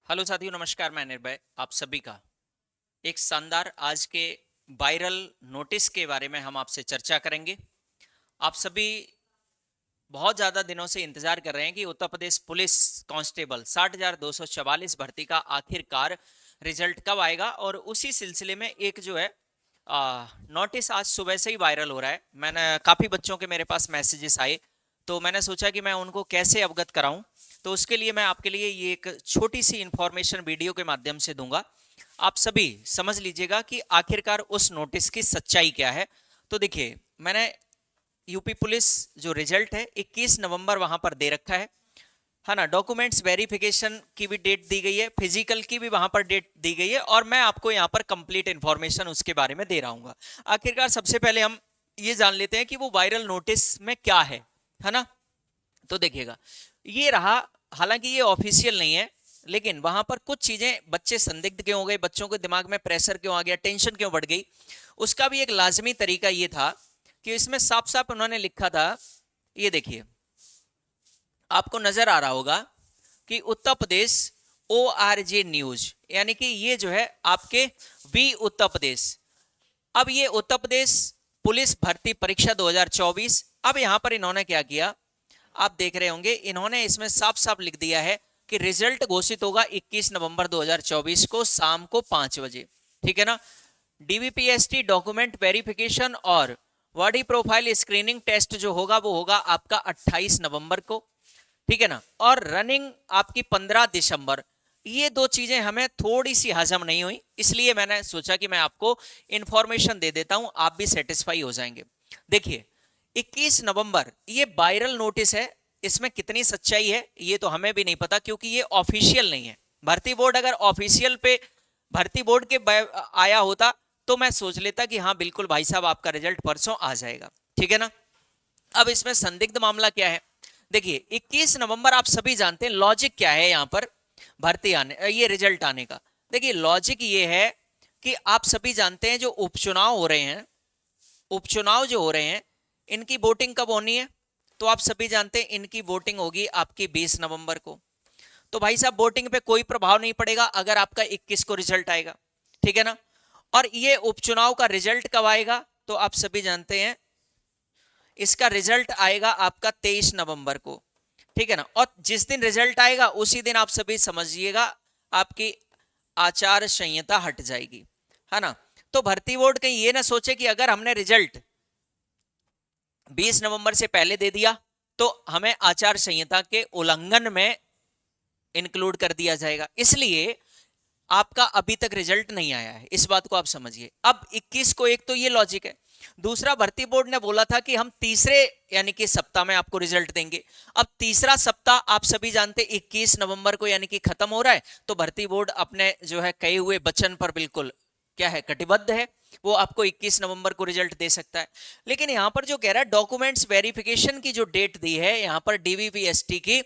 Hello साथियों, नमस्कार। मैं निर्भय आप सभी का एक शानदार आज के वायरल नोटिस के बारे में हम आपसे चर्चा करेंगे। आप सभी बहुत ज़्यादा दिनों से इंतजार कर रहे हैं कि उत्तर प्रदेश पुलिस कांस्टेबल 60,244 भर्ती का आखिरकार रिजल्ट कब आएगा, और उसी सिलसिले में एक जो है नोटिस आज सुबह से ही वायरल हो रहा है। मैंने काफ़ी बच्चों के मेरे पास मैसेजेस आए, तो मैंने सोचा कि मैं उनको कैसे अवगत कराऊं। तो उसके लिए मैं आपके लिए ये एक छोटी सी इंफॉर्मेशन वीडियो के माध्यम से दूंगा। आप सभी समझ लीजिएगा कि आखिरकार उस नोटिस की सच्चाई क्या है। तो देखिए, मैंने यूपी पुलिस जो रिजल्ट है 21 नवंबर वहां पर दे रखा है ना। डॉक्यूमेंट्स वेरिफिकेशन की भी डेट दी गई है, फिजिकल की भी वहां पर डेट दी गई है, और मैं आपको यहाँ पर कंप्लीट इंफॉर्मेशन उसके बारे में दे रहा हूँ। आखिरकार सबसे पहले हम ये जान लेते हैं कि वो वायरल नोटिस में क्या है ना। तो देखिएगा, ये रहा। हालांकि ये ऑफिशियल नहीं है, लेकिन वहां पर कुछ चीजें बच्चे संदिग्ध क्यों हो गए, बच्चों के दिमाग में प्रेशर क्यों आ गया, टेंशन क्यों बढ़ गई, उसका भी एक लाजमी तरीका ये था कि इसमें साफ साफ उन्होंने लिखा था। ये देखिए, आपको नजर आ रहा होगा कि उत्तर प्रदेश ORJ न्यूज, यानी कि ये जो है आपके वी उत्तर प्रदेश। अब ये उत्तर प्रदेश पुलिस भर्ती परीक्षा 2024। अब यहां पर इन्होंने क्या किया, आप देख रहे होंगे, इन्होंने इसमें साफ साफ लिख दिया है कि रिजल्ट घोषित होगा 21 नवंबर 2024 को शाम को 5 बजे। ठीक है ना। डीवीपीएसटी डॉक्यूमेंट वेरिफिकेशन और बॉडी प्रोफाइल स्क्रीनिंग टेस्ट जो होगा वो होगा आपका 28 नवंबर को। ठीक है ना। और रनिंग आपकी 15 दिसंबर। ये दो चीजें हमें थोड़ी सी हजम नहीं हुई, इसलिए मैंने सोचा कि मैं आपको इंफॉर्मेशन दे देता हूं, आप भी सेटिस्फाई हो जाएंगे। देखिए, 21 नवंबर ये वायरल नोटिस है। इसमें कितनी सच्चाई है ये तो हमें भी नहीं पता, क्योंकि ये ऑफिशियल नहीं है। भर्ती बोर्ड अगर ऑफिशियल पे भर्ती बोर्ड के आया होता तो मैं सोच लेता कि हाँ बिल्कुल भाई साहब, आपका रिजल्ट परसों आ जाएगा। ठीक है ना। अब इसमें संदिग्ध मामला क्या है, देखिए 21 नवंबर आप सभी जानते हैं। लॉजिक क्या है यहाँ पर भर्ती आने, ये रिजल्ट आने का। देखिए लॉजिक ये है कि आप सभी जानते हैं जो उपचुनाव हो रहे हैं, उपचुनाव जो हो रहे हैं, इनकी वोटिंग कब होनी है। तो आप सभी जानते हैं इनकी वोटिंग होगी आपकी 20 नवंबर को। तो भाई साहब, वोटिंग पे कोई प्रभाव नहीं पड़ेगा अगर आपका 21 को रिजल्ट आएगा। ठीक है ना। और ये उपचुनाव का रिजल्ट कब आएगा, तो आप सभी जानते हैं इसका रिजल्ट आएगा आपका 23 नवंबर को। ठीक है ना। और जिस दिन रिजल्ट आएगा उसी दिन आप सभी समझिएगा आपकी आचार संहिता हट जाएगी, है ना। तो भर्ती बोर्ड कहीं ये ना सोचे कि अगर हमने रिजल्ट 20 नवंबर से पहले दे दिया तो हमें आचार संहिता के उल्लंघन में इंक्लूड कर दिया जाएगा। इसलिए आपका अभी तक रिजल्ट नहीं आया है, इस बात को आप समझिए। अब 21 को, एक तो ये लॉजिक है। दूसरा, भर्ती बोर्ड ने बोला था कि हम तीसरे यानी कि सप्ताह में आपको रिजल्ट देंगे। अब तीसरा सप्ताह आप सभी जानते 21 नवंबर को यानी कि खत्म हो रहा है। तो भर्ती बोर्ड अपने जो है कहे हुए वचन पर बिल्कुल क्या है, कटिबद्ध है। वो आपको 21 नवंबर को रिजल्ट दे सकता है। लेकिन यहां पर जो कह रहा है डॉक्यूमेंट्स वेरिफिकेशन की जो डेट दी है यहां पर डीवीपीएसटी की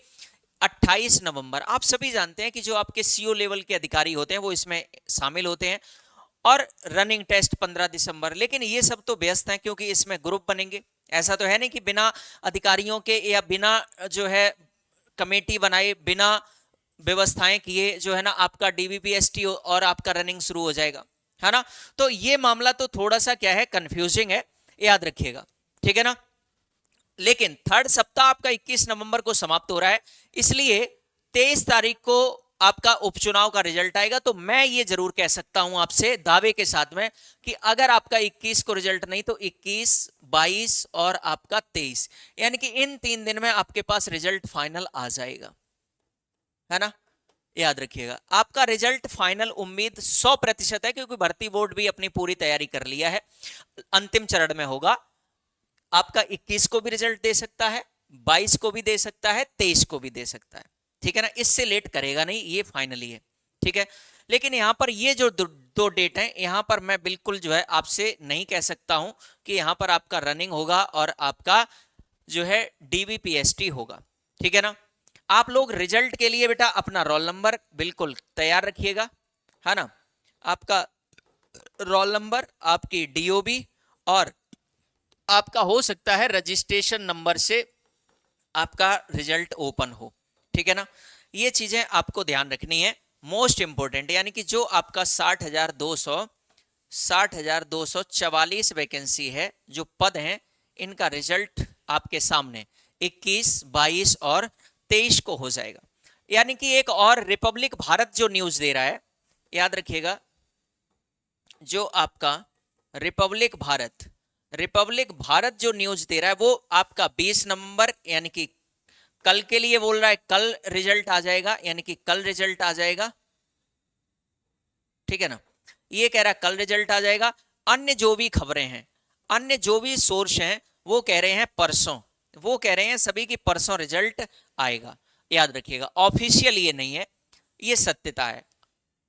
28 नवंबर। आप सभी जानते हैं कि जो आपके सीओ लेवल के अधिकारी होते हैं वो इसमें शामिल होते हैं, और रनिंग टेस्ट 15 दिसंबर। लेकिन ये सब तो व्यस्त हैं क्योंकि इसमें ग्रुप बनेंगे। ऐसा तो है नहीं कि बिना अधिकारियों के या बिना जो है कमेटी बनाए, बिना व्यवस्थाएं किए जो है ना आपका डीवीपीएसटी और आपका रनिंग शुरू हो जाएगा, है ना। तो ये मामला तो थोड़ा सा क्या है, कंफ्यूजिंग है, याद रखिएगा। ठीक है ना। लेकिन थर्ड सप्ताह आपका 21 नवंबर को समाप्त हो रहा है, इसलिए 23 तारीख को आपका उपचुनाव का रिजल्ट आएगा। तो मैं ये जरूर कह सकता हूं आपसे दावे के साथ में कि अगर आपका 21 को रिजल्ट नहीं तो 21, 22 और आपका 23, यानी कि इन 3 दिन में आपके पास रिजल्ट फाइनल आ जाएगा, है ना। याद रखिएगा, आपका रिजल्ट फाइनल उम्मीद 100% है, क्योंकि भर्ती बोर्ड भी अपनी पूरी तैयारी कर लिया है। अंतिम चरण में होगा। आपका 21 को भी रिजल्ट दे सकता है, 22 को भी दे सकता है, 23 को भी दे सकता है। ठीक है ना। इससे लेट करेगा नहीं, ये फाइनली है। ठीक है। लेकिन यहां पर ये जो दो डेट हैं, यहां पर मैं बिल्कुल जो है आपसे नहीं कह सकता हूं कि यहां पर आपका रनिंग होगा और आपका जो है डीवीपीएसटी होगा। ठीक है ना। आप लोग रिजल्ट के लिए बेटा अपना रोल नंबर बिल्कुल तैयार रखिएगा, है ना। आपका रोल नंबर, आपकी डीओबी, और आपका हो सकता है रजिस्ट्रेशन नंबर से आपका रिजल्ट ओपन हो। ठीक है ना। ये चीजें आपको ध्यान रखनी है। मोस्ट इंपोर्टेंट, यानी कि जो आपका 60,244 वैकेंसी है, जो पद हैं, इनका रिजल्ट आपके सामने 21, 22 और 23 को हो जाएगा। यानी कि एक और रिपब्लिक भारत जो न्यूज दे रहा है, याद रखिएगा, जो आपका रिपब्लिक भारत जो न्यूज दे रहा है वो आपका 20 नवंबर यानी कि कल के लिए बोल रहा है, कल रिजल्ट आ जाएगा, यानी कि कल रिजल्ट आ जाएगा, ठीक है ना, ये कह रहा है कल रिजल्ट आ जाएगा। अन्य जो भी खबरें हैं, अन्य जो भी सोर्स हैं, वो कह रहे हैं परसों, वो कह रहे हैं सभी की परसों रिजल्ट आएगा। याद रखिएगा, ऑफिशियल ये नहीं है, ये सत्यता है।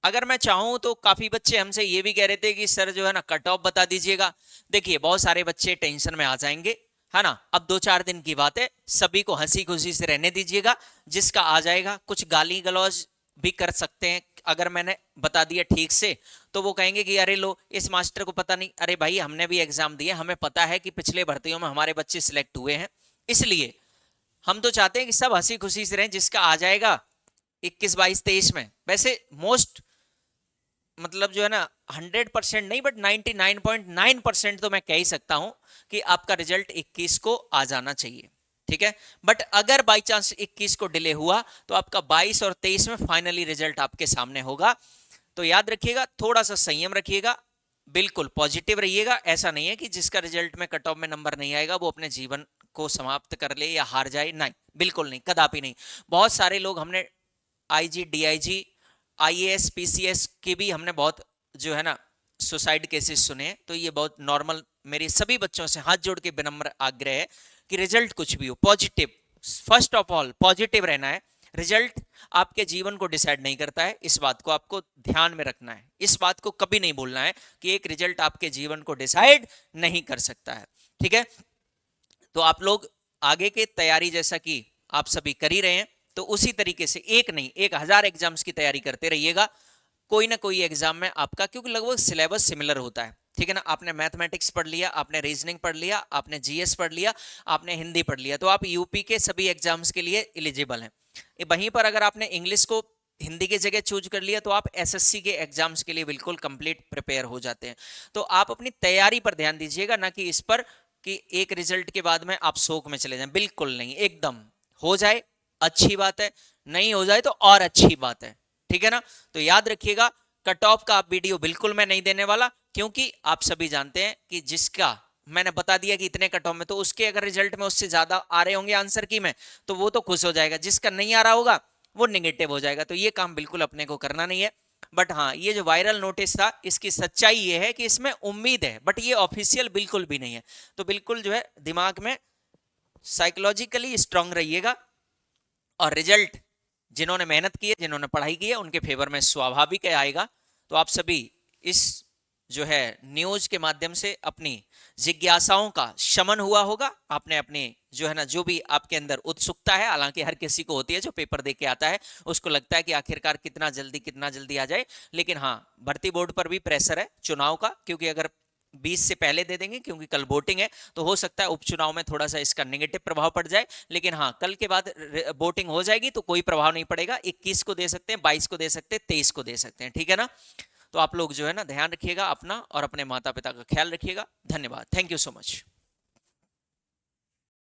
अगर मैं चाहूं तो काफी बच्चे हमसे ये भी कह रहे थे कि सर जो है ना कट ऑफ बता दीजिएगा। देखिए बहुत सारे बच्चे टेंशन में आ जाएंगे, है ना, अब 2-4 दिन की बात है, सभी को हंसी खुशी से रहने दीजिएगा, जिसका आ जाएगा। कुछ गाली गलौज भी कर सकते हैं, अगर मैंने बता दिया ठीक से तो वो कहेंगे कि अरे लो इस मास्टर को पता नहीं। अरे भाई हमने भी एग्जाम दिए, हमें पता है कि पिछले भर्तियों में हमारे बच्चे सिलेक्ट हुए हैं, इसलिए हम तो चाहते हैं कि सब हंसी खुशी से रहें, जिसका आ जाएगा 21, 22, 23 में। वैसे मोस्ट मतलब जो है ना 100% नहीं बट 99.9% तो मैं कह ही सकता हूं कि आपका रिजल्ट 21 को आ जाना चाहिए, ठीक है। बट अगर बाई चांस 21 को डिले हुआ तो आपका 22 और 23 में फाइनली रिजल्ट आपके सामने होगा। तो याद रखिएगा, थोड़ा सा संयम रखिएगा, बिल्कुल पॉजिटिव रहिएगा। ऐसा नहीं है कि जिसका रिजल्ट में कट ऑफ में नंबर नहीं आएगा वो अपने जीवन को समाप्त कर ले या हार जाए, नहीं, बिल्कुल नहीं, कदापि नहीं। बहुत सारे लोग हमने आईजी, डीआईजी, आईएएस, पीसीएस के भी हमने बहुत जो है ना सुसाइड केसेस सुने हैं। तो ये बहुत नॉर्मल, मेरे सभी बच्चों से हाथ जोड़ के विनम्र आग्रह है कि रिजल्ट कुछ भी हो, positive, first of all positive रहना है। रिजल्ट आपके जीवन को डिसाइड नहीं करता है, इस बात को आपको ध्यान में रखना है, इस बात को कभी नहीं भूलना है कि एक रिजल्ट आपके जीवन को डिसाइड नहीं कर सकता है, ठीक है। तो आप लोग आगे की तैयारी जैसा कि आप सभी कर ही रहे हैं, तो उसी तरीके से एक नहीं 1000 एग्जाम्स की तैयारी करते रहिएगा। कोई ना कोई एग्जाम में आपका, क्योंकि लगभग सिलेबस सिमिलर होता है, ठीक है ना। आपने मैथमेटिक्स पढ़ लिया, आपने रीजनिंग पढ़ लिया, आपने जीएस पढ़ लिया, आपने हिंदी पढ़ लिया, तो आप यूपी के सभी एग्जाम्स के लिए एलिजिबल हैं। वहीं पर अगर आपने इंग्लिश को हिंदी की जगह चूज कर लिया तो आप एसएससी के एग्जाम्स के लिए बिल्कुल कंप्लीट प्रिपेयर हो जाते हैं। तो आप अपनी तैयारी पर ध्यान दीजिएगा, ना कि इस पर कि एक रिजल्ट के बाद में आप शोक में चले जाएं, बिल्कुल नहीं। एकदम हो जाए अच्छी बात है, नहीं हो जाए तो और अच्छी बात है, ठीक है ना। तो याद रखिएगा, कट ऑफ का वीडियो बिल्कुल मैं नहीं देने वाला, क्योंकि आप सभी जानते हैं कि जिसका मैंने बता दिया कि इतने कट ऑफ में, तो उसके अगर रिजल्ट में उससे ज्यादा आ रहे होंगे आंसर की में, तो वो तो खुश हो जाएगा, जिसका नहीं आ रहा होगा वो निगेटिव हो जाएगा। तो ये काम बिल्कुल अपने को करना नहीं है। बट हाँ, ये जो वायरल नोटिस था, इसकी सच्चाई ये है कि इसमें उम्मीद है, बट ये ऑफिशियल बिल्कुल भी नहीं है। तो बिल्कुल जो है दिमाग में साइकोलॉजिकली स्ट्रांग रहिएगा, और रिजल्ट जिन्होंने मेहनत की है, जिन्होंने पढ़ाई की है, उनके फेवर में स्वाभाविक आएगा। तो आप सभी इस जो है न्यूज के माध्यम से अपनी जिज्ञासाओं का शमन हुआ होगा। आपने अपने जो है ना, जो भी आपके अंदर उत्सुकता है, हालांकि हर किसी को होती है, जो पेपर दे के आता है उसको लगता है कि आखिरकार कितना जल्दी आ जाए। लेकिन हाँ, भर्ती बोर्ड पर भी प्रेशर है चुनाव का, क्योंकि अगर 20 से पहले दे देंगे, क्योंकि कल वोटिंग है, तो हो सकता है उपचुनाव में थोड़ा सा इसका नेगेटिव प्रभाव पड़ जाए। लेकिन हाँ, कल के बाद वोटिंग हो जाएगी तो कोई प्रभाव नहीं पड़ेगा। 21 को दे सकते हैं, 22 को दे सकते हैं, 23 को दे सकते हैं, ठीक है ना। तो आप लोग जो है ना ध्यान रखिएगा अपना, और अपने माता पिता का ख्याल रखिएगा। धन्यवाद, थैंक यू सो मच।